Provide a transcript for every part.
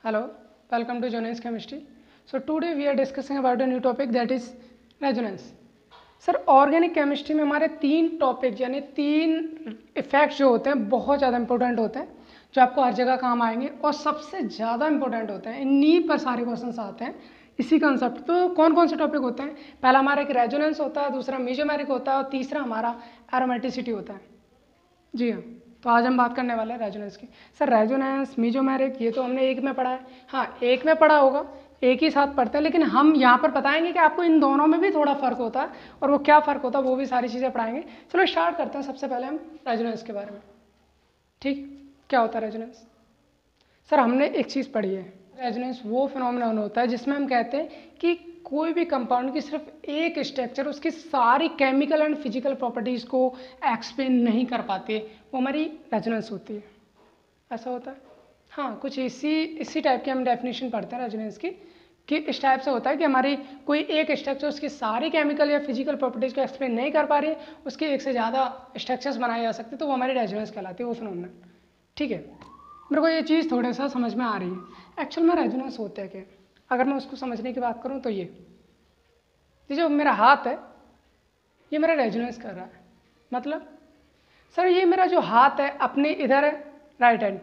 Hello, welcome to Jonas Chemistry. So today we are discussing about a new topic that is resonance. Sir organic chemistry में हमारे तीन topic यानी तीन effects जो होते हैं बहुत ज़्यादा इंपॉर्टेंट होते हैं जो आपको हर जगह काम आएंगे और सबसे ज़्यादा इंपॉर्टेंट होते हैं। इन्हीं पर सारे क्वेश्चंस आते हैं इसी कंसेप्ट। तो कौन कौन से टॉपिक होते हैं? पहला हमारा एक रेजोनेंस होता है, दूसरा मेसोमेरिक होता है और तीसरा हमारा एरोमेटिसिटी होता है। जी हाँ, तो आज हम बात करने वाले हैं रेजोनेंस की। सर रेजोनेंस मेसोमेरिक ये तो हमने एक में पढ़ा है, हाँ एक में पढ़ा होगा, एक ही साथ पढ़ते हैं, लेकिन हम यहाँ पर बताएंगे कि आपको इन दोनों में भी थोड़ा फ़र्क होता है और वो क्या फ़र्क होता है वो भी सारी चीज़ें पढ़ाएंगे। चलो स्टार्ट करते हैं। सबसे पहले हम रेजोनेंस के बारे में। ठीक, क्या होता है रेजोनेंस? सर हमने एक चीज़ पढ़ी है, रेजोनेंस वो फिनोमेनन होता है जिसमें हम कहते हैं कि कोई भी कंपाउंड की सिर्फ एक स्ट्रक्चर उसकी सारी केमिकल एंड फिजिकल प्रॉपर्टीज़ को एक्सप्लेन नहीं कर पाती, वो हमारी रेजोनेंस होती है। ऐसा होता है, हाँ कुछ इसी टाइप की हम डेफिनेशन पढ़ते हैं रेजोनेंस की, कि इस टाइप से होता है कि हमारी कोई एक स्ट्रक्चर उसकी सारी केमिकल या फिजिकल प्रॉपर्टीज़ को एक्सप्लेन नहीं कर पा रही है, उसके एक से ज़्यादा स्ट्रक्चर्स बनाए जा सकते, तो वो हमारी रेजोनेंस कहलाती है, वो फिनोमेनन। ठीक है, मेरे को ये चीज़ थोड़ा सा समझ में आ रही है। एक्चुअल में रेजोनेंस होता है क्या? अगर मैं उसको समझने की बात करूँ तो ये जो मेरा हाथ है ये मेरा रेजोनेंस कर रहा है। मतलब सर ये मेरा जो हाथ है अपने इधर है राइट हैंड,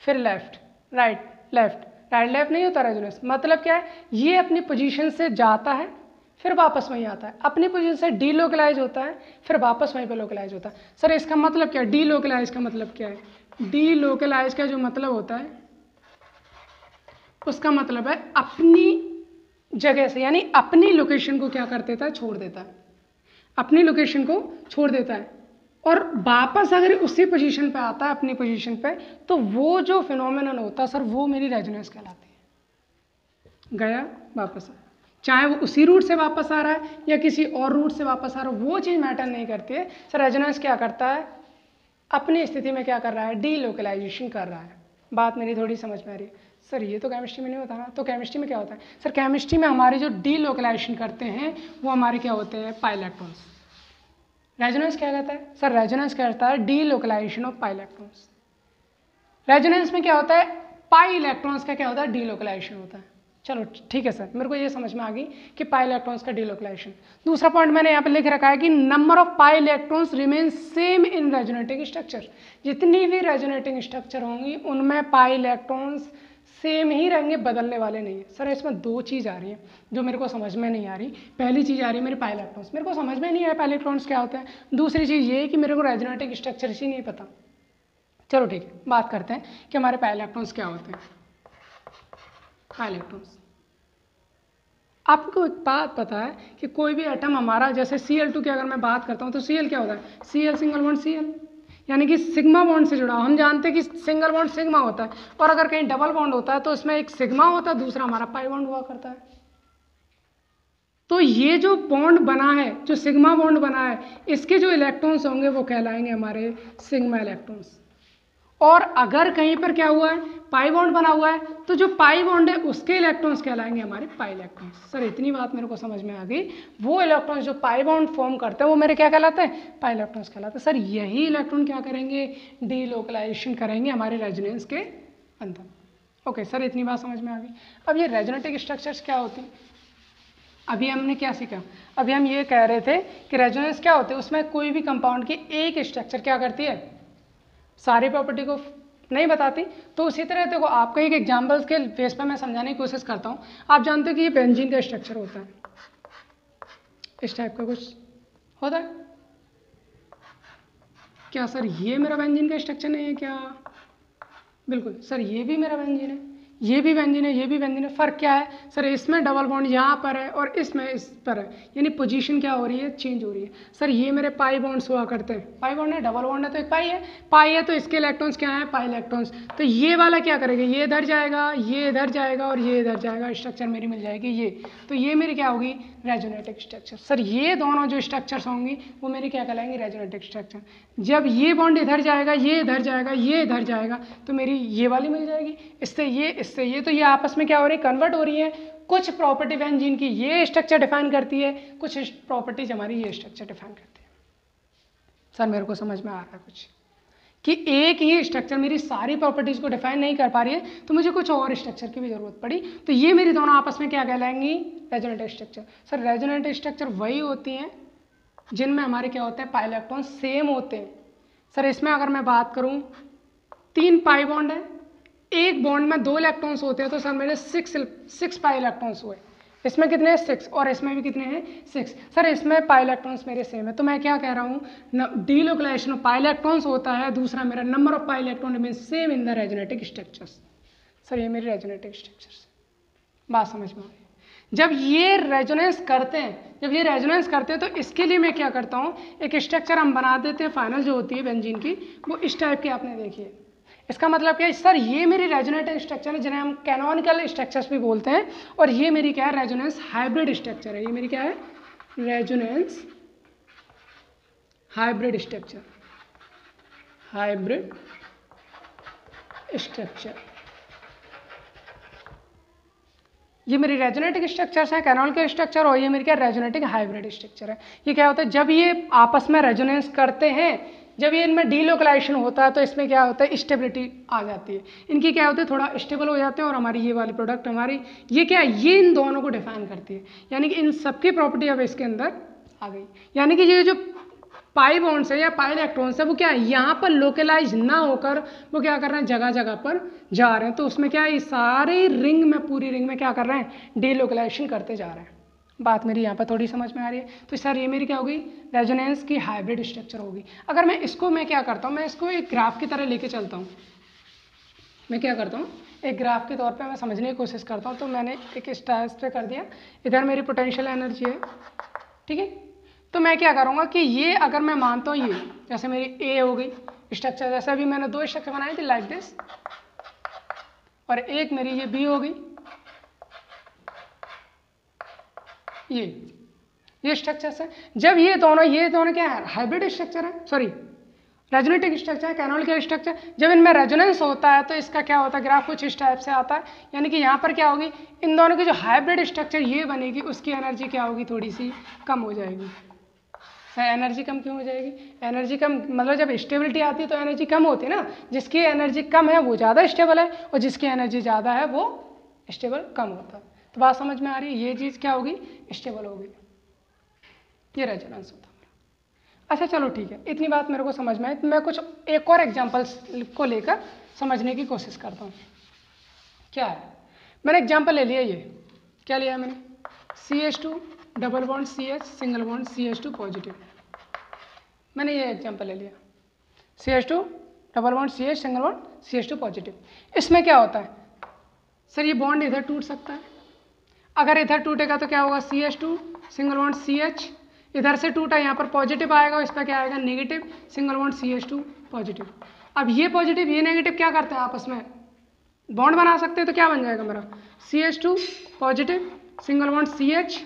फिर left right left right left नहीं होता रेजोनेंस। मतलब क्या है, ये अपनी पोजीशन से जाता है फिर वापस वहीं आता है, अपनी पोजीशन से डीलोकलाइज होता है फिर वापस वहीं पर लोकलाइज होता है। सर इसका मतलब क्या है? डीलोकलाइज का मतलब क्या है? डीलोकलाइज का जो मतलब होता है उसका मतलब है अपनी जगह से यानी अपनी लोकेशन को क्या कर देता है? छोड़ देता है, अपनी लोकेशन को छोड़ देता है और वापस अगर उसी पोजीशन पे आता है अपनी पोजीशन पे, तो वो जो फिनोमेनन होता है सर वो मेरी रेजोनेंस कहलाती है। गया वापस आया, चाहे वो उसी रूट से वापस आ रहा है या किसी और रूट से वापस आ रहा है, वो चीज़ मैटर नहीं करती है। सर रेजोनेंस क्या करता है? अपनी स्थिति में क्या कर रहा है? डीलोकलाइजेशन कर रहा है। बात मेरी थोड़ी समझ में आ रही है? सर ये तो केमिस्ट्री में नहीं होता ना, तो केमिस्ट्री में क्या होता है? सर केमिस्ट्री में हमारे जो डीलोकलाइजेशन करते हैं वो हमारे क्या होते हैं? पाई इलेक्ट्रॉन्स। रेजोनेंस क्या कहता है? सर रेजोनेंस कहता है delocalization of pi electrons. Resonance में क्या होता है? पाई इलेक्ट्रॉन्स का क्या होता है? डीलोकलाइजेशन होता है। चलो ठीक है सर, मेरे को ये समझ में आ गई कि पाई इलेक्ट्रॉन्स का डीलोकलाइजेशन। दूसरा पॉइंट मैंने यहाँ पे लिख रखा है कि number of pi electrons remain same in resonating structure. जितनी भी रेजोनेटिंग स्ट्रक्चर होंगी उनमें पाई इलेक्ट्रॉन्स सेम ही रहेंगे, बदलने वाले नहीं है। सर इसमें दो चीज़ आ रही है जो मेरे को समझ में नहीं आ रही। पहली चीज़ आ रही है मेरे पाई इलेक्ट्रॉन्स, मेरे को समझ में नहीं आया पाई इलेक्ट्रॉन्स क्या होता है। दूसरी चीज़ ये है कि मेरे को रेजोनेटिक स्ट्रक्चर ही नहीं पता। चलो ठीक है, बात करते हैं कि हमारे पाई इलेक्ट्रॉन्स क्या होते हैं। पाई इलेक्ट्रॉन्स, आपको एक बात पता है कि कोई भी एटम हमारा जैसे Cl2 की अगर मैं बात करता हूँ तो Cl क्या होता है? Cl सिंगल बॉन्ड Cl, यानी कि सिग्मा बॉन्ड से जुड़ा। हम जानते हैं कि सिंगल बॉन्ड सिग्मा होता है और अगर कहीं डबल बॉन्ड होता है तो इसमें एक सिग्मा होता है, दूसरा हमारा पाई बॉन्ड हुआ करता है। तो ये जो बॉन्ड बना है, जो सिग्मा बॉन्ड बना है, इसके जो इलेक्ट्रॉन्स होंगे वो कहलाएंगे हमारे सिग्मा इलेक्ट्रॉन्स। और अगर कहीं पर क्या हुआ है? पाई बॉन्ड बना हुआ है, तो जो पाई बॉन्ड है उसके इलेक्ट्रॉन्स कहलाएंगे हमारे पाई इलेक्ट्रॉन्स। सर इतनी बात मेरे को समझ में आ गई, वो इलेक्ट्रॉन्स जो पाई बॉन्ड फॉर्म करते हैं वो मेरे क्या कहलाते हैं? पाई इलेक्ट्रॉन्स कहलाते हैं। सर यही इलेक्ट्रॉन क्या करेंगे? डीलोकलाइजेशन करेंगे हमारे रेजोनेंस के अंदर। ओके सर, इतनी बात समझ में आ गई। अब ये रेजोनेटिक स्ट्रक्चर्स क्या होती हैं? अभी हमने क्या सीखा? अभी हम ये कह रहे थे कि रेजोनेंस क्या होते हैं, उसमें कोई भी कंपाउंड की एक स्ट्रक्चर क्या करती है? सारी प्रॉपर्टी को नहीं बताती। तो उसी तरह देखो आपको एक एग्जाम्पल्स के बेस पर मैं समझाने की कोशिश करता हूँ। आप जानते हो कि ये बेंजीन का स्ट्रक्चर होता है, इस टाइप का कुछ होता है क्या? सर ये मेरा बेंजीन का स्ट्रक्चर नहीं है क्या? बिल्कुल सर, ये भी मेरा बेंजीन है, ये भी बेंजीन है, ये भी बेंजीन है। फ़र्क क्या है? सर इसमें डबल बॉन्ड यहाँ पर है और इसमें इस पर है, यानी पोजीशन क्या हो रही है? चेंज हो रही है। सर ये मेरे पाई बॉन्ड्स हुआ करते हैं। पाई बॉन्ड है, डबल बॉन्ड है तो एक पाई है तो इसके इलेक्ट्रॉन्स क्या है? Pi electrons. तो ये वाला क्या करेगा? ये इधर जाएगा, ये इधर जाएगा और ये इधर जाएगा, स्ट्रक्चर मेरी मिल जाएगी ये। तो ये मेरी क्या होगी? रेजोनेटिक स्ट्रक्चर। सर ये दोनों जो स्ट्रक्चर्स होंगी वो मेरी क्या कहलाएंगी? रेजोनेटिक स्ट्रक्चर। जब ये बॉन्ड इधर जाएगा, ये इधर जाएगा, ये इधर जाएगा, तो मेरी ये वाली मिल जाएगी, इससे ये, तो ये आपस में क्या हो रही है? कन्वर्ट हो रही है। कुछ प्रॉपर्टी बेंजीन की ये स्ट्रक्चर डिफाइन करती है, कुछ प्रॉपर्टीज हमारी ये स्ट्रक्चर डिफाइन करती है। सर मेरे को समझ में आ रहा है कुछ? कि एक ही स्ट्रक्चर मेरी सारी प्रॉपर्टीज़ को डिफाइन नहीं कर पा रही है, तो मुझे कुछ और स्ट्रक्चर की भी ज़रूरत पड़ी, तो ये मेरी दोनों आपस में क्या कहलाएंगी, resonant structure. Sir resonant structure वही होती हैं जिनमें हमारे क्या होते हैं, पाई इलेक्ट्रॉन सेम होते हैं। सर इसमें अगर मैं बात करूं 3 पाई बॉन्ड है, एक बॉन्ड में 2 इलेक्ट्रॉन्स होते हैं, तो सर मेरे 6 पाई इलेक्ट्रॉन्स हुए। इसमें कितने हैं, 6, और इसमें भी कितने हैं, 6। सर इसमें पाई इलेक्ट्रॉन्स मेरे सेम है, तो मैं क्या कह रहा हूँ, डीलोकलाइजेशन ऑफ पाई इलेक्ट्रॉन्स होता है, दूसरा मेरा number of pi electron remain same in the resonating structures. Sir ये मेरी रेजोनेटिक स्ट्रक्चर्स, बात समझ में आ रही है। जब ये रेजोनेंस करते हैं, तो इसके लिए मैं क्या करता हूँ, एक स्ट्रक्चर हम बना देते हैं, फाइनल जो होती है बेंजीन की, वो इस टाइप की आपने देखी है। इसका मतलब क्या है, सर ये मेरी रेजोनेंट स्ट्रक्चर है, जिन्हें हम कैनोनिकल स्ट्रक्चर्स भी बोलते हैं, और ये मेरी क्या है, रेजोनेंस हाइब्रिड स्ट्रक्चर है। ये मेरी क्या है, resonance hybrid structure, hybrid structure. ये मेरी रेजोनेटिक स्ट्रक्चर्स हैं, कैनोनिकल स्ट्रक्चर, और ये मेरी क्या रेजोनेटिक हाइब्रिड स्ट्रक्चर है। ये क्या होता है, जब ये आपस में रेजोनेंस करते हैं, जब ये इनमें डीलोकलाइजेशन होता है, तो इसमें क्या होता है, स्टेबिलिटी आ जाती है, इनकी क्या होती है, थोड़ा स्टेबल हो जाते हैं, और हमारी ये वाली प्रोडक्ट हमारी ये क्या है, ये इन दोनों को डिफाइन करती है, यानी कि इन सबकी प्रॉपर्टी अब इसके अंदर आ गई। यानी कि ये जो पाई बॉन्ड्स है या पाई इलेक्ट्रॉन्स है, वो क्या है, यहाँ पर लोकलाइज ना होकर वो क्या कर रहे हैं, जगह जगह पर जा रहे हैं, तो उसमें क्या है, ये सारे रिंग में, पूरी रिंग में क्या कर रहे हैं, डीलोकलाइजेशन करते जा रहे हैं। बात मेरी यहाँ पर थोड़ी समझ में आ रही है। तो सर ये मेरी क्या होगी, रेजोनेंस की हाइब्रिड स्ट्रक्चर होगी। अगर मैं इसको मैं क्या करता हूँ, मैं इसको एक ग्राफ की तरह लेके चलता हूँ। मैं क्या करता हूँ, एक ग्राफ के तौर पे मैं समझने की कोशिश करता हूँ। तो मैंने एक स्टाइल पे कर दिया, इधर मेरी पोटेंशियल एनर्जी है, ठीक है। तो मैं क्या करूँगा कि ये अगर मैं मानता हूँ, ये जैसे मेरी ए हो गई स्ट्रक्चर, जैसे अभी मैंने 2 स्ट्रक्चर बनाई थी लाइक दिस, और एक मेरी ये बी हो गई, ये स्ट्रक्चर्स है। जब ये दोनों क्या है, हाइब्रिड स्ट्रक्चर है, सॉरी रेजोनेटिक स्ट्रक्चर है, कैनोनिकल स्ट्रक्चर। जब इनमें रेजोनेंस होता है, तो इसका क्या होता है, ग्राफ कुछ इस टाइप से आता है। यानी कि यहाँ पर क्या होगी, इन दोनों की जो हाइब्रिड स्ट्रक्चर ये बनेगी, उसकी एनर्जी क्या होगी, थोड़ी सी कम हो जाएगी। एनर्जी कम क्यों हो जाएगी, एनर्जी कम मतलब जब स्टेबिलिटी आती है तो एनर्जी कम होती है ना, जिसकी एनर्जी कम है वो ज़्यादा स्टेबल है, और जिसकी एनर्जी ज़्यादा है वो स्टेबल कम होता है। तो बात समझ में आ रही है, ये चीज़ क्या होगी, स्टेबल होगी, ये रेजोनेंस होता है। अच्छा चलो ठीक है, इतनी बात मेरे को समझ में आई। तो मैं कुछ एक और एग्जांपल्स को लेकर समझने की कोशिश करता हूँ। क्या है, मैंने एग्जांपल ले लिया, ये क्या लिया है मैंने, CH2 double bond CH single bond CH2 positive. मैंने ये एग्जांपल ले लिया, CH2 double bond CH single bond CH2 positive. इसमें क्या होता है, सर ये बॉन्ड इधर टूट सकता है। अगर इधर टूटेगा तो क्या होगा, CH2 सिंगल बॉन्ड CH इधर से टूटा, यहाँ पर पॉजिटिव आएगा, और इस पर क्या आएगा, negative single bond CH2 positive. अब ये पॉजिटिव ये नेगेटिव क्या करते हैं, आपस में बॉन्ड बना सकते हैं। तो क्या बन जाएगा मेरा, CH2 positive single bond CH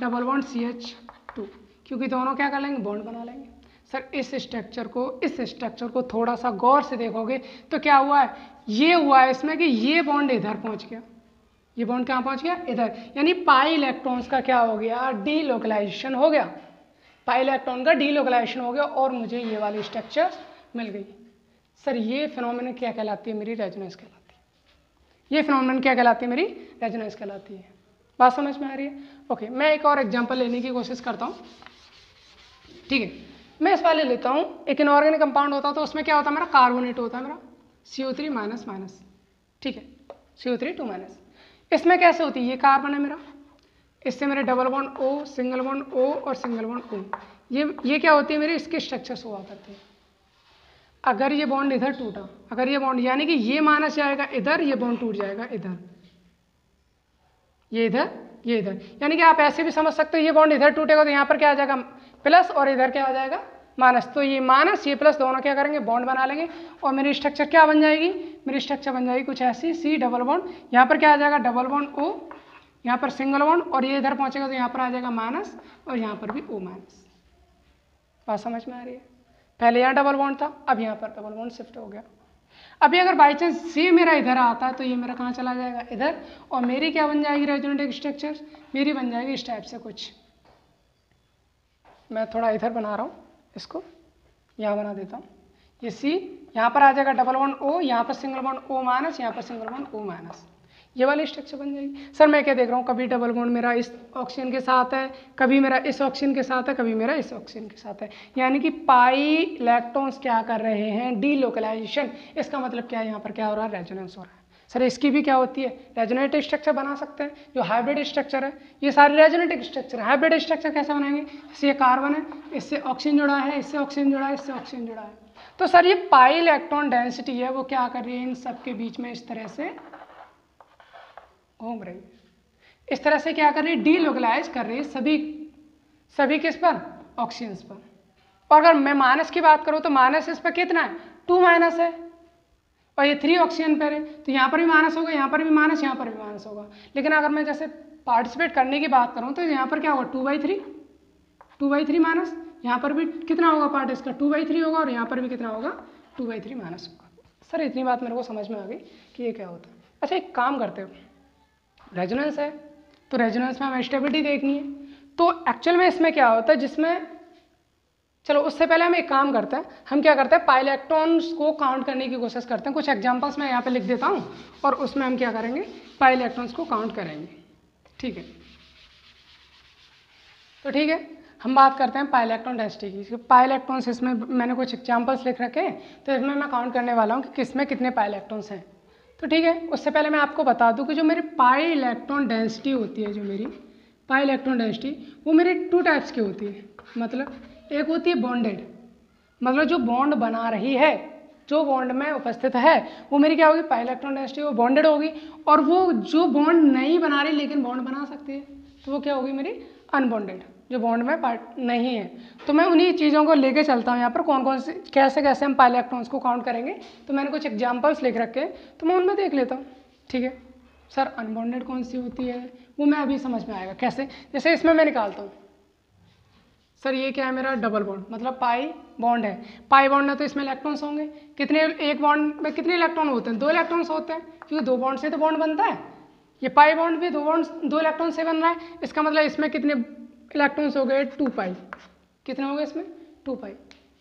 double bond CH2, क्योंकि दोनों क्या कर लेंगे, बॉन्ड बना लेंगे। सर इस स्ट्रक्चर को थोड़ा सा गौर से देखोगे तो क्या हुआ है, ये हुआ है इसमें कि ये बॉन्ड इधर पहुंच गया, ये बॉन्ड कहाँ पहुंच गया, इधर। यानी पाई इलेक्ट्रॉन्स का क्या हो गया, डीलोकलाइजेशन हो गया, पाई इलेक्ट्रॉन का डीलोकलाइजेशन हो गया, और मुझे ये वाली स्ट्रक्चर मिल गई। सर ये फिनोमेनन क्या कहलाती है, मेरी रेजोनेंस कहलाती है। ये फिनोमेनन क्या कहलाती है, मेरी रेजोनेंस कहलाती है। बात समझ में आ रही है। ओके, मैं एक और एग्जांपल लेने की कोशिश करता हूँ, ठीक है। मैं इस वाले लेता हूँ, एक इनऑर्गेनिक कंपाउंड होता है, तो उसमें क्या होता है, मेरा कार्बोनेट होता है, मेरा CO3 माइनस माइनस, ठीक है, CO3 2 माइनस। इसमें कैसे होती है, ये कार्बन है मेरा, इससे मेरे double bond O single bond O और सिंगल बॉन्ड O, ये क्या होती है, मेरे इसके स्ट्रक्चर्स हुआ करते हैं। अगर ये बॉन्ड इधर टूटा, अगर ये बॉन्ड यानी कि ये माइनस जाएगा इधर, ये बॉन्ड टूट जाएगा इधर, ये इधर, ये इधर। यानी कि आप ऐसे भी समझ सकते हो, ये बॉन्ड इधर टूटेगा तो यहाँ पर क्या आ जाएगा, प्लस, और इधर क्या आ जाएगा, माइनस। तो ये माइनस ये प्लस दोनों क्या करेंगे, बॉन्ड बना लेंगे, और मेरी स्ट्रक्चर क्या बन जाएगी, मेरी स्ट्रक्चर बन जाएगी कुछ ऐसी, C डबल बॉन्ड, यहाँ पर क्या आ जाएगा, डबल बॉन्ड O, यहाँ पर सिंगल बॉन्ड, और ये इधर पहुँचेगा तो यहाँ पर आ जाएगा माइनस, और यहाँ पर भी O माइनस। बात समझ में आ रही है। पहले यहाँ डबल बॉन्ड था, अब यहाँ पर डबल बॉन्ड शिफ्ट हो गया। अभी अगर बाई चांस ये मेरा इधर आता है, तो ये मेरा कहाँ चला जाएगा, इधर, और मेरी क्या बन जाएगी रेजोनेटिक स्ट्रक्चर, मेरी बन जाएगी इस टाइप से कुछ। मैं थोड़ा इधर बना रहा हूँ, इसको यहाँ बना देता हूँ। ये C, यहाँ पर आ जाएगा डबल बॉन्ड O, यहाँ पर सिंगल बॉन्ड O माइनस, यहाँ पर सिंगल बॉन्ड O माइनस, ये वाली स्ट्रक्चर बन जाएगी। सर मैं क्या देख रहा हूँ, कभी डबल बॉन्ड मेरा इस ऑक्सीजन के साथ है, कभी मेरा इस ऑक्सीजन के साथ है, कभी मेरा इस ऑक्सीजन के साथ है, यानी कि पाई इलेक्ट्रॉन्स क्या कर रहे हैं, डीलोकलाइजेशन। इसका मतलब क्या है, यहाँ पर क्या हो रहा है, रेजोनेंस हो रहा है। सर इसकी भी क्या होती है, रेजोनेटिव स्ट्रक्चर बना सकते हैं, जो हाइब्रिड स्ट्रक्चर है, ये सारे रेजोनेटिव स्ट्रक्चर है। हाइब्रिड स्ट्रक्चर कैसे बनाएंगे, इससे ये कार्बन है, इससे ऑक्सीजन जुड़ा है, इससे ऑक्सीजन जुड़ा है, इससे ऑक्सीजन जुड़ा है। तो सर ये पाई इलेक्ट्रॉन डेंसिटी है वो क्या कर रही है, इन सब के बीच में इस तरह से घूम रही है, इस तरह से क्या कर रही है, डीलोकलाइज कर रही है सभी किस पर, ऑक्सीजन पर। और अगर मैं माइनस की बात करूँ तो माइनस इस पर कितना है, 2 माइनस है, और ये 3 ऑक्सीजन पर है, तो यहाँ पर भी माइनस होगा, यहाँ पर भी माइनस, यहाँ पर भी माइनस होगा। लेकिन अगर मैं जैसे पार्टिसिपेट करने की बात करूँ तो यहाँ पर क्या होगा, 2/3 माइनस, यहाँ पर भी कितना होगा पार्ट इसका, 2/3 होगा, और यहाँ पर भी कितना होगा, 2/3 माइनस होगा। सर इतनी बात मेरे को समझ में आ गई कि ये क्या होता है। अच्छा एक काम करते हो, रेजोनेंस है तो रेजोनेंस में हमें स्टेबिलिटी देखनी है, तो एक्चुअल में इसमें क्या होता है, जिसमें चलो उससे पहले हम एक काम करते हैं, हम क्या करते हैं, पाई इलेक्ट्रॉन्स को काउंट करने की कोशिश करते हैं। कुछ एग्जांपल्स मैं यहाँ पे लिख देता हूँ और उसमें हम क्या करेंगे, पाई इलेक्ट्रॉन्स को काउंट करेंगे। ठीक है, तो ठीक है, हम बात करते हैं पाई इलेक्ट्रॉन डेंसिटी की। पाई इलेक्ट्रॉन्स, इसमें मैंने कुछ एग्जांपल्स लिख रखे हैं, तो इसमें मैं काउंट करने वाला हूँ कि किसमें कितने पाई इलेक्ट्रॉन्स हैं। तो ठीक है, उससे पहले मैं आपको बता दूं कि जो मेरी पाई इलेक्ट्रॉन डेंसिटी होती है, जो मेरी पाई इलेक्ट्रॉन डेंसिटी, वो मेरी 2 टाइप्स की होती है। मतलब एक होती है बॉन्डेड, मतलब जो बॉन्ड बना रही है, जो बॉन्ड में उपस्थित है, वो मेरी क्या होगी, पाई इलेक्ट्रॉन डेंसिटी, वो बॉन्डेड होगी। और वो जो बॉन्ड नहीं बना रही लेकिन बॉन्ड बना सकती है, तो वो क्या होगी, मेरी अनबॉन्डेड, जो बॉन्ड में पार्ट नहीं है। तो मैं उन्हीं चीज़ों को लेके चलता हूँ यहाँ पर, कौन कौन से कैसे कैसे हम पाई इलेक्ट्रॉन्स को काउंट करेंगे। तो मैंने कुछ एग्जांपल्स लिख रखे हैं, तो मैं उनमें देख लेता हूँ। ठीक है सर, अनबॉन्डेड कौन सी होती है, वो मैं अभी समझ में आएगा कैसे। जैसे इसमें मैं निकालता हूँ, सर ये क्या है, मेरा डबल बॉन्ड, मतलब पाई बॉन्ड है। पाई बॉन्ड है तो इसमें इलेक्ट्रॉन्स होंगे कितने, एक बॉन्ड में कितने इलेक्ट्रॉन होते हैं, 2 इलेक्ट्रॉन्स होते हैं, क्योंकि 2 बॉन्ड से तो बॉन्ड बनता है। ये पाई बॉन्ड भी 2 इलेक्ट्रॉन से बन रहा है, इसका मतलब इसमें कितने इलेक्ट्रॉन्स हो गए, 2 पाई। कितने हो गए इसमें, 2 पाई।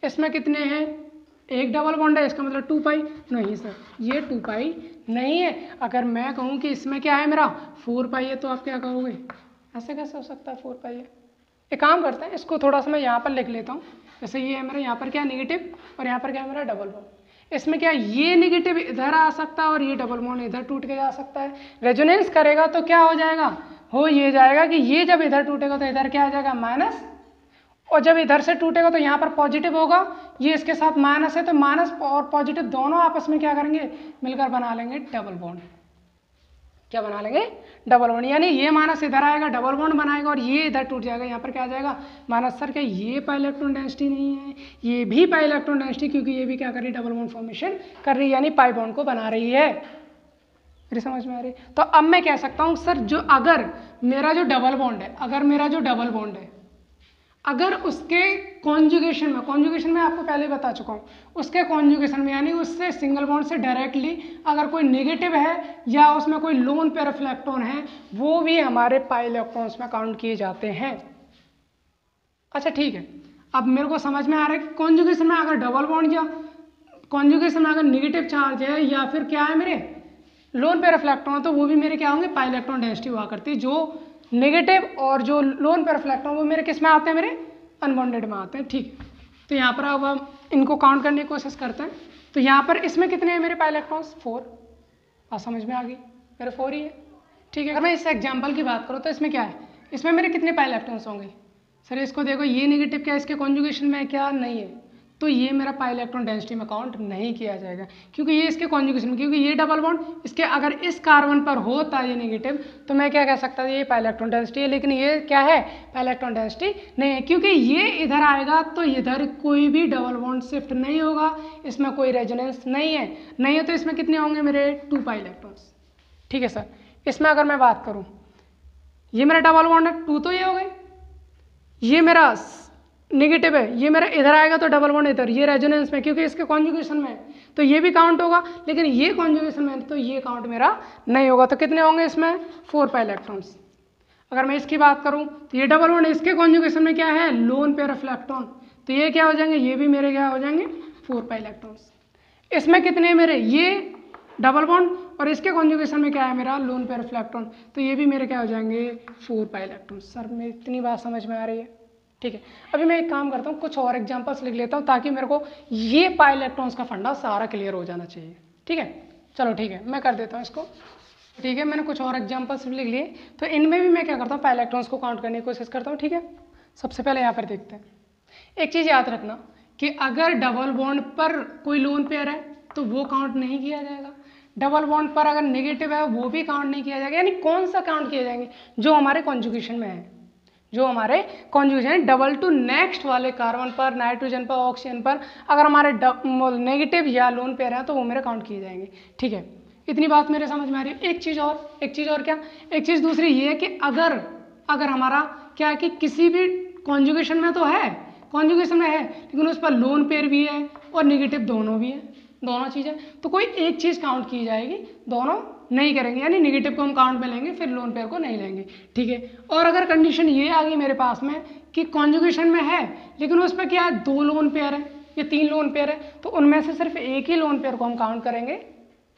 इसमें कितने हैं, एक डबल बॉन्ड है, इसका मतलब 2 पाई। नहीं सर, ये 2 पाई नहीं है। अगर मैं कहूँ कि इसमें क्या है मेरा 4 पाई है, तो आप क्या कहोगे, ऐसे कैसे हो सकता है 4 पाई है। एक काम करते हैं, इसको थोड़ा सा मैं यहाँ पर लिख लेता हूँ। जैसे ये है मेरा, यहाँ पर क्या नेगेटिव, और यहाँ पर क्या है मेरा डबल बॉन्ड। इसमें क्या, ये नेगेटिव इधर आ सकता है और ये डबल बॉन्ड इधर टूट के जा सकता है। रेजोनेंस करेगा तो क्या हो जाएगा, हो ये जाएगा कि ये जब इधर टूटेगा तो इधर क्या आ जाएगा, माइनस, और जब इधर से टूटेगा तो यहाँ पर पॉजिटिव होगा। ये इसके साथ माइनस है, तो माइनस और पॉजिटिव दोनों आपस में क्या करेंगे, मिलकर बना लेंगे डबल बॉन्ड। क्या बना लेंगे, डबल बॉन्ड। यानी ये माइनस इधर आएगा, डबल बॉन्ड बनाएगा, और ये इधर टूट जाएगा, यहाँ पर क्या आ जाएगा, माइनस। सर क्या ये पाई इलेक्ट्रॉन डेंसिटी नहीं है, ये भी पाई इलेक्ट्रॉन डेंसिटी, क्योंकि ये भी क्या कर रही है, डबल बॉन्ड फॉर्मेशन कर रही है, यानी पाई बॉन्ड को बना रही है। मेरी समझ में आ रही। तो अब मैं कह सकता हूँ सर, जो अगर मेरा जो डबल बॉन्ड है, अगर उसके कॉन्जुगेशन में आपको पहले बता चुका हूँ, उसके कॉन्जुगेशन में यानी उससे सिंगल बॉन्ड से डायरेक्टली अगर कोई नेगेटिव है या उसमें कोई लोन पेयर ऑफ इलेक्ट्रॉन है, वो भी हमारे पाई इलेक्ट्रॉन्स में काउंट किए जाते हैं। अच्छा ठीक है, अब मेरे को समझ में आ रहा है कि कॉन्जुगेशन में अगर डबल बॉन्ड या कॉन्जुगेशन में अगर नेगेटिव चार्ज है या फिर क्या है मेरे लोन पेयर ऑफ इलेक्ट्रॉन, तो वो भी मेरे क्या होंगे, पाई इलेक्ट्रॉन डेंसिटी हुआ करती है। जो नेगेटिव और जो लोन पेयर ऑफ इलेक्ट्रॉन वो मेरे किस में आते हैं, मेरे अनबॉन्डेड में आते हैं। ठीक है, तो यहाँ पर अब हम इनको काउंट करने की कोशिश करते हैं। तो यहाँ पर इसमें कितने हैं मेरे पाई इलेक्ट्रॉन्स, 4। बात समझ में आ गई, मेरे 4 ही है। ठीक है, अगर मैं इस एग्जाम्पल की बात करूँ तो इसमें क्या है, इसमें मेरे कितने पाई इलेक्ट्रॉन्स होंगे। सर इसको देखो, ये नेगेटिव क्या, इसके कॉन्जुगेशन में क्या नहीं है, तो ये मेरा पाई इलेक्ट्रॉन डेंसिटी में काउंट नहीं किया जाएगा, क्योंकि ये इसके कॉन्जुगेशन में, क्योंकि ये डबल बॉन्ड इसके अगर इस कार्बन पर होता ये नेगेटिव, तो मैं क्या कह सकता था, ये पाई इलेक्ट्रॉन डेंसिटी है। लेकिन ये क्या है, पाई इलेक्ट्रॉन डेंसिटी नहीं है, क्योंकि ये इधर आएगा तो इधर कोई भी डबल बॉन्ड शिफ्ट नहीं होगा, इसमें कोई रेजोनेंस नहीं है तो इसमें कितने होंगे मेरे 2 पाई इलेक्ट्रॉन्स। ठीक है सर, इसमें अगर मैं बात करूँ, ये मेरा डबल बॉन्ड है, 2 तो ये हो गए, ये मेरा नेगेटिव है, ये मेरा इधर आएगा तो डबल बॉन्ड इधर, ये रेजोनेंस में क्योंकि इसके कॉन्जुगेशन में, तो ये भी काउंट होगा। लेकिन ये कॉन्जुगेशन में तो ये काउंट मेरा नहीं होगा। तो कितने होंगे इसमें, 4 पाई इलेक्ट्रॉन्स। अगर मैं इसकी बात करूं तो ये डबल बॉन्ड, इसके कॉन्जुगेशन में क्या है, लोन पेयर ऑफ इलेक्ट्रॉन, तो ये क्या हो जाएंगे, ये भी मेरे क्या हो जाएंगे, 4 पाई इलेक्ट्रॉन्स। इसमें कितने मेरे ये डबल बॉन्ड और इसके कॉन्जुगेशन में क्या है मेरा लोन पेयर ऑफ इलेक्ट्रॉन, तो ये भी मेरे क्या हो जाएंगे 4 पाई इलेक्ट्रॉन। सर मेरी इतनी बात समझ में आ रही है? ठीक है, अभी मैं एक काम करता हूँ, कुछ और एग्जांपल्स लिख लेता हूँ ताकि मेरे को ये पाई इलेक्ट्रॉन्स का फंडा सारा क्लियर हो जाना चाहिए। ठीक है, चलो ठीक है, मैं कर देता हूँ इसको। ठीक है, मैंने कुछ और एग्जांपल्स लिख लिए, तो इनमें भी मैं क्या करता हूँ पाई इलेक्ट्रॉन्स को काउंट करने की कोशिश करता हूँ। ठीक है, सबसे पहले यहाँ पर देखते हैं। एक चीज़ याद रखना कि अगर डबल बॉन्ड पर कोई लोन पेयर है तो वो काउंट नहीं किया जाएगा, डबल बॉन्ड पर अगर नेगेटिव है वो भी काउंट नहीं किया जाएगा। यानी कौन सा काउंट किए जाएंगे? जो हमारे कॉन्जुगेशन में है, जो हमारे कॉन्जुगेशन डबल टू नेक्स्ट वाले कार्बन पर, नाइट्रोजन पर, ऑक्सीजन पर अगर हमारे नेगेटिव या लोन पेयर है तो वो मेरे काउंट किए जाएंगे। ठीक है, इतनी बात मेरे समझ में आ रही है। एक चीज़ और क्या, एक चीज़ दूसरी ये है कि अगर हमारा क्या है कि किसी भी कॉन्जुगेशन में तो है, कॉन्जुगेशन में है लेकिन उस पर लोन पेयर भी है और नेगेटिव दोनों भी है, दोनों चीज़ें, तो कोई एक चीज़ काउंट की जाएगी, दोनों नहीं करेंगे। यानी नेगेटिव को हम काउंट में लेंगे, फिर लोन पेयर को नहीं लेंगे। ठीक है, और अगर कंडीशन ये आ गई मेरे पास में कि कॉन्जुगेशन में है लेकिन उस पर क्या है 2 लोन पेयर है या 3 लोन पेयर है, तो उनमें से सिर्फ एक ही लोन पेयर को हम काउंट करेंगे,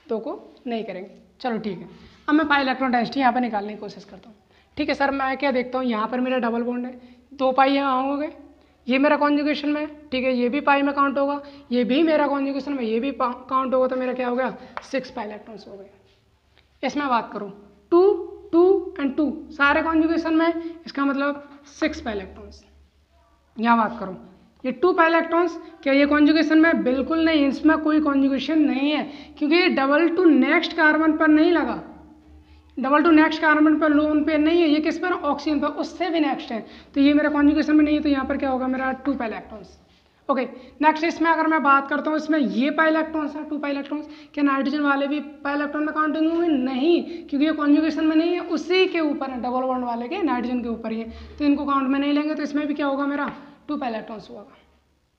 2 को नहीं करेंगे। चलो ठीक है, अब मैं पाई इलेक्ट्रॉन डेंसिटी यहाँ पर निकालने की कोशिश करता हूँ। ठीक है सर, मैं क्या देखता हूँ, यहाँ पर मेरा डबल बॉन्ड है, 2 पाई यहाँ हो गए, ये मेरा कॉन्जुगेशन में है। ठीक है, ये भी पाई में काउंट होगा, ये भी मेरा कॉन्जुगेशन में, ये भी काउंट होगा, तो मेरा क्या हो गया 6 पाई इलेक्ट्रॉन्स हो गए। इसमें बात करूँ 2, 2 एंड 2 सारे कॉन्जुगेशन में, इसका मतलब 6 पाई इलेक्ट्रॉन्स। यहाँ बात करूँ ये 2 पाई इलेक्ट्रॉन्स, क्या ये कॉन्जुगेशन में? बिल्कुल नहीं, इसमें कोई कॉन्जुगेशन नहीं है क्योंकि ये डबल टू नेक्स्ट कार्बन पर नहीं लगा, डबल टू नेक्स्ट कार्बन पर लोन पेयर नहीं है, ये किस पर? ऑक्सीजन पर, उससे भी नेक्स्ट है, तो ये मेरा कॉन्जुगेशन में नहीं है, तो यहाँ पर क्या होगा मेरा 2 पाई इलेक्ट्रॉन्स। ओके, नेक्स्ट इसमें अगर मैं बात करता हूँ, इसमें ये पाई इलेक्ट्रॉन्स है 2 पाई इलेक्ट्रॉन्स, क्या नाइट्रोजन वाले भी पाई इलेक्ट्रॉन में काउंटिंग होंगे? नहीं, क्योंकि ये कॉन्जुगेशन में नहीं है, उसी के ऊपर है, डबल बॉन्ड वाले के नाइट्रोजन के ऊपर ही है, तो इनको काउंट में नहीं लेंगे, तो इसमें भी क्या होगा मेरा 2 पाई इलेक्ट्रॉन्स होगा।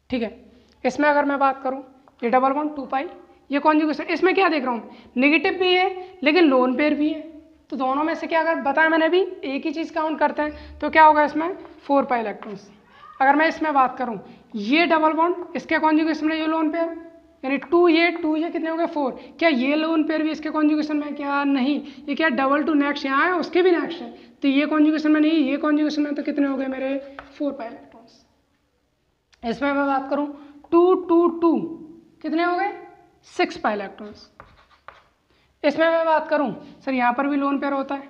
ठीक है, इसमें अगर मैं बात करूँ ये डबल बॉन्ड 2 पाई, ये कॉन्जुगेशन, इसमें क्या देख रहा हूँ नेगेटिव भी है लेकिन लोन पेयर भी है, तो दोनों में से क्या, अगर बताया मैंने अभी एक ही चीज़ काउंट करते हैं तो क्या होगा इसमें 4 पाई इलेक्ट्रॉन्स। अगर मैं इसमें बात करूं ये डबल बॉन्ड, इसके कॉन्जुगेशन में ये लोन पेयर, यानी 2 ये कितने हो गए 4, क्या ये लोन पेयर भी इसके कॉन्जुगेशन में? क्या नहीं, ये क्या डबल टू नेक्स्ट यहाँ है, उसके भी नेक्स्ट है, तो ये कॉन्जुगेशन में नहीं, ये कॉन्जुगेशन में, तो कितने हो गए मेरे 4 पाई इलेक्ट्रॉन्स। इसमें मैं बात करूँ 2, 2, 2 कितने हो गए 6 पाई इलेक्ट्रॉन्स। इसमें मैं बात करूं सर यहाँ पर भी लोन पेयर होता है,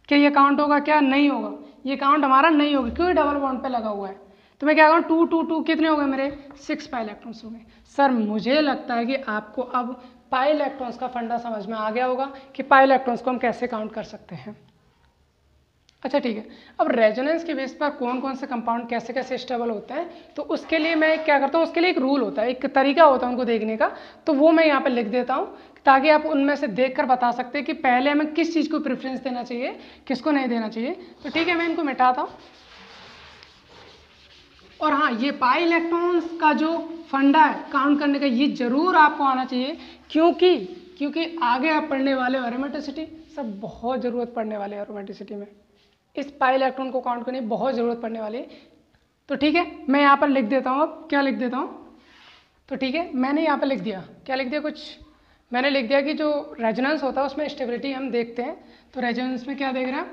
क्या ये काउंट होगा? क्या नहीं होगा, ये काउंट हमारा नहीं होगा क्योंकि डबल बॉन्ड पे लगा हुआ है, तो मैं क्या करूँ 2, 2, 2 कितने हो गए मेरे 6 पाई इलेक्ट्रॉन्स हो गए। सर मुझे लगता है कि आपको अब पाई इलेक्ट्रॉन्स का फंडा समझ में आ गया होगा कि पाई इलेक्ट्रॉन्स को हम कैसे काउंट कर सकते हैं। अच्छा ठीक है, अब रेजोनेंस के बेस पर कौन कौन से कंपाउंड कैसे कैसे स्टेबल होते हैं, तो उसके लिए मैं क्या करता हूँ, उसके लिए एक रूल होता है, एक तरीका होता है उनको देखने का, तो वो मैं यहाँ पर लिख देता हूँ ताकि आप उनमें से देखकर बता सकते हैं कि पहले हमें किस चीज़ को प्रेफरेंस देना चाहिए, किसको नहीं देना चाहिए। तो ठीक है, मैं इनको मिटाता हूँ। और हाँ, ये पाई इलेक्ट्रॉन्स का जो फंडा है काउंट करने का, ये जरूर आपको आना चाहिए क्योंकि आगे आप पढ़ने वाले एरोमेटिसिटी, सब बहुत ज़रूरत पड़ने वाले एरोमेटिसिटी में, इस पाई इलेक्ट्रॉन को काउंट करने की बहुत ज़रूरत पड़ने वाली है। तो ठीक है, मैं यहाँ पर लिख देता हूँ, अब क्या लिख देता हूँ, तो ठीक है मैंने यहाँ पर लिख दिया, क्या लिख दिया, कुछ मैंने लिख दिया कि जो रेजोनेंस होता है उसमें स्टेबिलिटी हम देखते हैं, तो रेजोनेंस में क्या देख रहे हैं,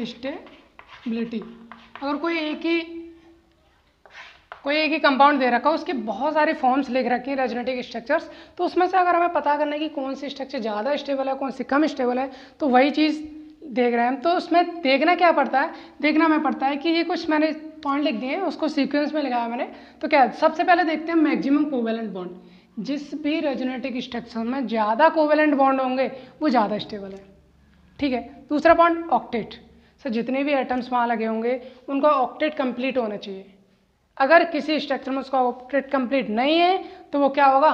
स्टेबिलिटी। अगर कोई एक ही कंपाउंड दे रखा है, उसके बहुत सारे फॉर्म्स लिख रखे हैं रेजोनेटिक स्ट्रक्चर्स, तो उसमें से अगर हमें पता करना है कि कौन सी स्ट्रक्चर ज़्यादा स्टेबल है, कौन सी कम स्टेबल है, तो वही चीज़ देख रहे हैं हम। तो उसमें देखना क्या पड़ता है, देखना हमें पड़ता है कि ये कुछ मैंने पॉइंट लिख दिए हैं, उसको सीक्वेंस में लिखाया मैंने। तो क्या सबसे पहले देखते हैं मैक्सिमम कोवेलेंट बॉन्ड, जिस भी रेजोनेटिक स्ट्रक्चर में ज़्यादा कोवेलेंट बॉन्ड होंगे वो ज़्यादा स्टेबल है। ठीक है, दूसरा पॉइंट ऑक्टेट, सर जितने भी एटम्स वहाँ लगे होंगे उनका ऑक्टेट कंप्लीट होना चाहिए, अगर किसी स्ट्रक्चर में उसका ऑक्टेट कंप्लीट नहीं है तो वो क्या होगा,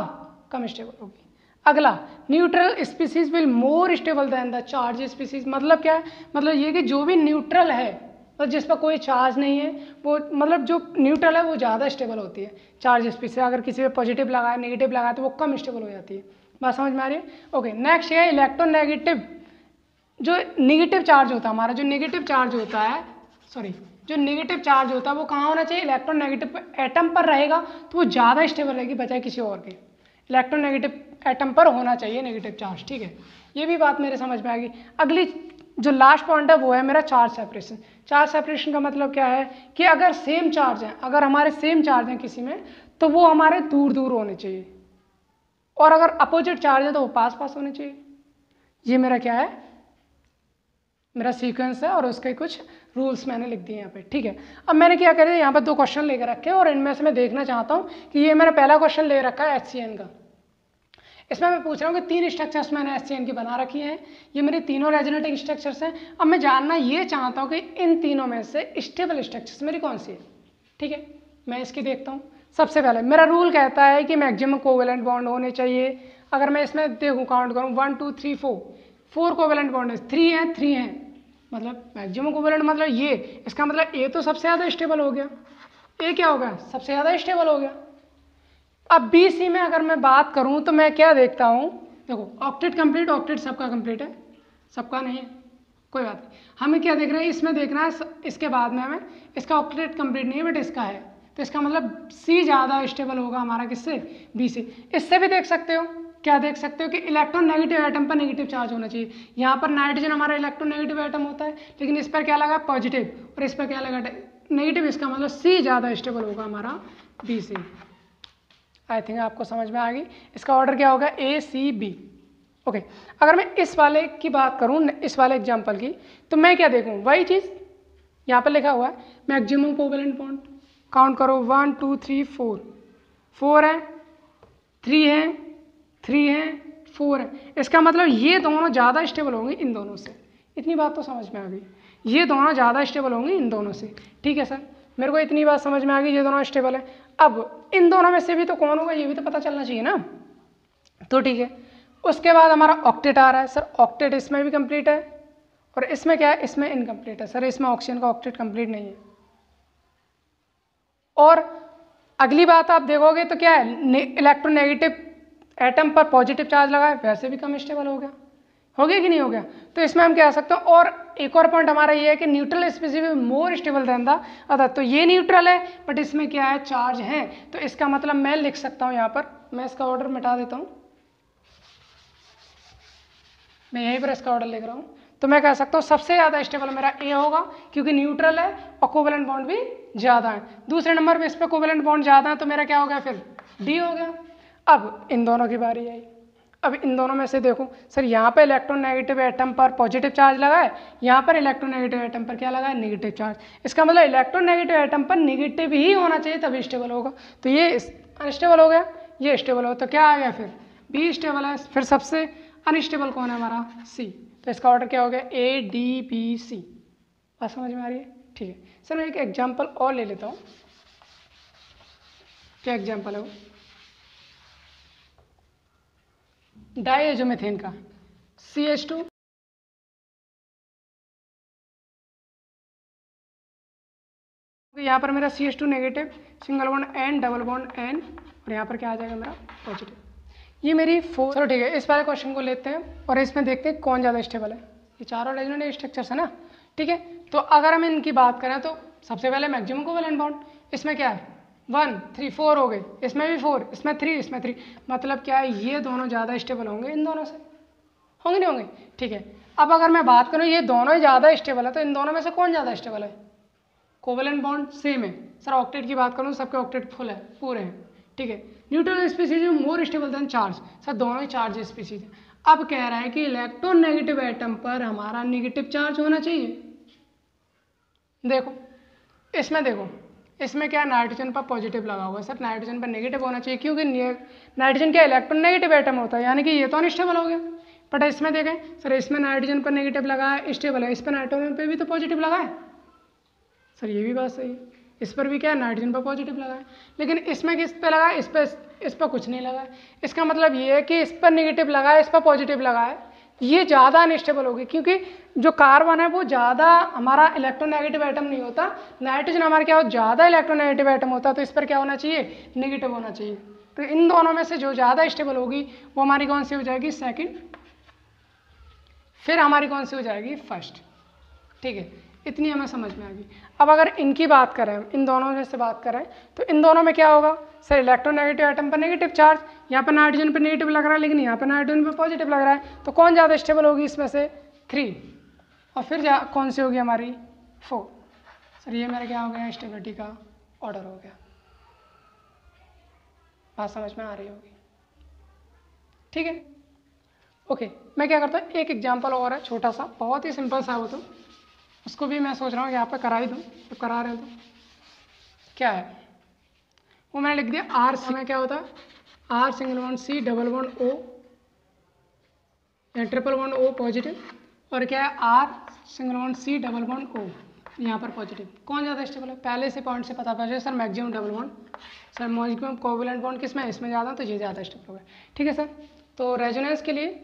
कम स्टेबल होगी। अगला, neutral species will more stable then the charge species, मतलब क्या है, मतलब ये कि जो भी न्यूट्रल है, मतलब जिस पर कोई चार्ज नहीं है, वो मतलब जो न्यूट्रल है वो ज़्यादा स्टेबल होती है। चार्ज स्पीसीज अगर किसी पे पॉजिटिव लगा है, नेगेटिव लगा है, तो वो कम स्टेबल हो जाती है। बात समझ में आ रही है? ओके, नेक्स्ट है इलेक्ट्रोनेगेटिव, जो नेगेटिव चार्ज होता है, हमारा जो नेगेटिव चार्ज होता है सॉरी, जो नेगेटिव चार्ज होता है वो कहाँ होना चाहिए, इलेक्ट्रोनेगेटिव एटम पर रहेगा तो वो ज़्यादा स्टेबल रहेगी बजाय किसी और के। इलेक्ट्रोनेगेटिव एटम पर होना चाहिए नेगेटिव चार्ज, ठीक है, ये भी बात मेरे समझ में आ गई। अगली जो लास्ट पॉइंट है वो है मेरा चार्ज सेपरेशन। चार्ज सेपरेशन का मतलब क्या है कि अगर सेम चार्ज है, अगर हमारे सेम चार्ज हैं किसी में, तो वो हमारे दूर दूर होने चाहिए, और अगर अपोजिट चार्ज है तो वो पास पास होने चाहिए। ये मेरा क्या है, मेरा सीक्वेंस है, और उसके कुछ रूल्स मैंने लिख दिए यहाँ पे, ठीक है। अब मैंने क्या कर दिया, यहाँ पर 2 क्वेश्चन लेकर रखे हैं और इनमें से मैं देखना चाहता हूँ कि ये मेरा पहला क्वेश्चन ले रखा है HCN का। इसमें मैं पूछ रहा हूँ कि 3 स्ट्रक्चर्स मैंने HCN की बना रखी हैं, ये मेरी तीनों रेजोनेटिंग स्ट्रक्चर्स हैं। अब मैं जानना ये चाहता हूँ कि इन तीनों में से स्टेबल स्ट्रक्चर्स मेरी कौन सी है, ठीक है। मैं इसकी देखता हूँ। सबसे पहले मेरा रूल कहता है कि मैक्सिमम कोवेलेंट बॉन्ड होने चाहिए। अगर मैं इसमें देखूँ, काउंट करूँ, 1 2 3 4 कोवेलेंट बॉन्ड है, 3 हैं, मतलब मैक्सिमम कोवेलेंट मतलब ये, इसका मतलब ए तो सबसे ज़्यादा स्टेबल हो गया, ए क्या हो गया, सबसे ज़्यादा स्टेबल हो गया। अब BC में अगर मैं बात करूं तो मैं क्या देखता हूं, देखो ऑक्टेट कंप्लीट, ऑक्टेट सबका कंप्लीट है, सबका नहीं है, कोई बात नहीं। हमें क्या देख रहे हैं, इसमें देखना है, इसके बाद में हमें इसका ऑक्टेट कंप्लीट नहीं है बट इसका है, तो इसका मतलब C ज़्यादा स्टेबल होगा हमारा किससे, BC। इससे भी देख सकते हो, क्या देख सकते हो कि इलेक्ट्रॉन नेगेटिव एटम पर नेगेटिव चार्ज होना चाहिए। यहाँ पर नाइट्रोजन हमारा इलेक्ट्रॉन नेगेटिव एटम होता है, लेकिन इस पर क्या लगा, पॉजिटिव, और इस पर क्या लगा, नेगेटिव। इसका मतलब C ज़्यादा स्टेबल होगा हमारा BC। आई थिंक आपको समझ में आ गई। इसका ऑर्डर क्या होगा, ACB, ओके। अगर मैं इस वाले की बात करूँ, इस वाले एग्जाम्पल की, तो मैं क्या देखूँ, वही चीज़ यहाँ पर लिखा हुआ है, मैक्सिमम कोवेलेंट बॉन्ड, काउंट करो, 1 2 3 4 है, 3 है, 3 है, 4 है। इसका मतलब ये दोनों ज़्यादा स्टेबल होंगे इन दोनों से। इतनी बात तो समझ में आ गई, ये दोनों ज़्यादा स्टेबल होंगे इन दोनों से, ठीक है सर, मेरे को इतनी बात समझ में आ गई, ये दोनों स्टेबल है। अब इन दोनों में से भी तो कौन होगा ये भी तो पता चलना चाहिए ना, तो ठीक है। उसके बाद हमारा ऑक्टेट आ रहा है, सर ऑक्टेट इसमें भी कंप्लीट है, और इसमें क्या है, इसमें इनकम्प्लीट है, सर इसमें ऑक्सीजन का ऑक्टेट कंप्लीट नहीं है। और अगली बात आप देखोगे तो क्या है, इलेक्ट्रोनेगेटिव एटम पर पॉजिटिव चार्ज लगा है, वैसे भी कम स्टेबल हो गया कि नहीं हो गया। तो इसमें हम कह सकते हैं, और एक और पॉइंट हमारा ये है कि neutral species more stable then the other. तो ये न्यूट्रल है बट इसमें क्या है, चार्ज है, तो इसका मतलब मैं लिख सकता हूँ यहाँ पर, मैं इसका ऑर्डर मिटा देता हूँ, मैं यहीं पर इसका ऑर्डर लिख रहा हूँ। तो मैं कह सकता हूँ सबसे ज़्यादा स्टेबल मेरा A होगा, क्योंकि न्यूट्रल है और कोवेलेंट बॉन्ड भी ज़्यादा है। दूसरे नंबर पे इस पर कोवेलेंट बॉन्ड ज़्यादा है, तो मेरा क्या हो गया, फिर D हो गया। अब इन दोनों की बारी आई। अब इन दोनों में से देखो, सर यहाँ पर इलेक्ट्रोनेगेटिव एटम पर पॉजिटिव चार्ज लगा है, यहाँ पर इलेक्ट्रोनेगेटिव एटम पर क्या लगा है, नेगेटिव चार्ज। इसका मतलब इलेक्ट्रोनेगेटिव एटम पर नेगेटिव ही होना चाहिए तभी स्टेबल होगा। तो ये अनस्टेबल हो गया, ये स्टेबल हो, तो क्या आ गया, फिर B स्टेबल है। फिर सबसे अनस्टेबल कौन है हमारा, C। तो इसका ऑर्डर क्या हो गया, ADBC। बात समझ में आ रही है, ठीक है। सर मैं एक एग्जाम्पल और ले लेता हूँ, क्या एग्जाम्पल है वो, डाइएजोमेथेन का, CH2, यहाँ पर मेरा CH2 negative, single bond N, double bond N, और यहाँ पर क्या आ जाएगा मेरा पॉजिटिव। ये मेरी 4, चलो ठीक है, इस वाले क्वेश्चन को लेते हैं और इसमें देखते हैं कौन ज़्यादा स्टेबल है। ये चारों रेजोनेटिव स्ट्रक्चर्स है ना, ठीक है। तो अगर हम इनकी बात करें तो सबसे पहले मैक्सिमम कोवेलेंट बॉन्ड, इसमें क्या है, 1 3 4 हो गए, इसमें भी 4, इसमें 3, इसमें 3, मतलब क्या है, ये दोनों ज़्यादा स्टेबल होंगे इन दोनों से, होंगे नहीं होंगे, ठीक है। अब अगर मैं बात करूँ ये दोनों ही ज़्यादा स्टेबल है, तो इन दोनों में से कौन ज़्यादा स्टेबल है, कोवेलेंट बॉन्ड सेम है। सर ऑक्टेट की बात करूँ, सबके ऑक्टेट फुल है, पूरे हैं, ठीक है। Neutral species more stable then charge, sir दोनों ही चार्ज स्पीसीज है। अब कह रहा है कि इलेक्ट्रोनेगेटिव एटम पर हमारा नेगेटिव चार्ज होना चाहिए। देखो इसमें, देखो इसमें क्या, नाइट्रोजन पर पॉजिटिव लगा हुआ है, सर नाइट्रोजन पर नेगेटिव होना चाहिए, क्योंकि नाइट्रोजन क्या इलेक्ट्रोनेगेटिव एटम होता है, यानी कि ये तो अनस्टेबल हो गया। बट इसमें देखें, सर इसमें नाइट्रोजन पर नेगेटिव लगा है, स्टेबल है, इस पर नाइट्रोजन पर भी तो पॉजिटिव लगा है, सर ये भी बात सही है, इस पर भी क्या है, नाइट्रोजन पर पॉजिटिव लगा है, लेकिन इसमें किस पे लगा है, इस पर कुछ नहीं लगा है। इसका मतलब ये है कि इस पर नेगेटिव लगा है, इस पर पॉजिटिव लगा है, ये ज़्यादा अनस्टेबल होगी, क्योंकि जो कार्बन है वो ज़्यादा हमारा इलेक्ट्रोनेगेटिव एटम नहीं होता, नाइट्रोजन हमारा क्या हो, ज़्यादा इलेक्ट्रोनेगेटिव एटम होता है, तो इस पर क्या होना चाहिए, नेगेटिव होना चाहिए। तो इन दोनों में से जो ज़्यादा स्टेबल होगी वो हमारी कौन सी हो जाएगी, सेकेंड, फिर हमारी कौन सी हो जाएगी, फर्स्ट, ठीक है। इतनी हमें समझ में आ गई। अब अगर इनकी बात करें, इन दोनों में से बात करें, तो इन दोनों में क्या होगा सर, इलेक्ट्रोनेगेटिव आइटम पर नेगेटिव चार्ज, यहाँ पर नाइट्रोजन पर नेगेटिव लग रहा है लेकिन यहाँ पर नाइट्रोजन पर पॉजिटिव लग रहा है, तो कौन ज़्यादा स्टेबल होगी इसमें से 3, और फिर कौन सी होगी हमारी 4। सर ये मेरा क्या हो गया, स्टेबिलिटी का ऑर्डर हो गया। बात समझ में आ रही होगी, ठीक है। ओके, मैं क्या करता हूँ, एक एग्जांपल और है छोटा सा, बहुत ही सिंपल सा हो, तो उसको भी मैं सोच रहा हूँ कि यहाँ पे करा ही दूँ, तो करा रहे हो तो क्या है वो मैंने लिख दिया आर सी में क्या होता है, R single bond C double bond O या ट्रिपल बॉन्ड ओ पॉजिटिव, और क्या है R single bond C double bond O यहाँ पर पॉजिटिव। कौन ज़्यादा स्टेबल है, पहले से पॉइंट से पता पड़ sir maximum double bond, sir maximum covalent bond किस में, इसमें ज़्यादा, तो ये ज़्यादा स्टेबल होगा, ठीक है सर। तो रेजोनेंस के लिए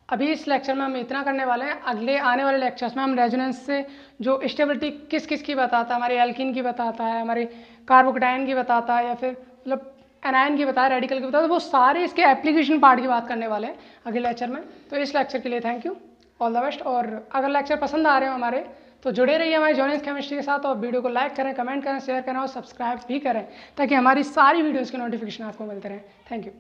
अभी इस लेक्चर में हम इतना करने वाले हैं, अगले आने वाले लेक्चर्स में हम रेजोनेंस से जो स्टेबिलिटी किस किस की बताता है, हमारे एल्कीन की बताता है, हमारे कार्बोकेटाइन की बताता है, या फिर मतलब एनायन की बताया, रेडिकल की बताया, तो वो सारे इसके एप्लीकेशन पार्ट की बात करने वाले हैं अगले लेक्चर में। तो इस लेक्चर के लिए thank you, all the best. और अगर लेक्चर पसंद आ रहे हो हमारे, तो जुड़े रहिए हमारे जॉनेस केमिस्ट्री के साथ, और वीडियो को लाइक करें, कमेंट करें, शेयर करें और सब्सक्राइब भी करें, ताकि हमारी सारी वीडियोज़ के नोटिफिकेशन आपको मिलते रहें। Thank you.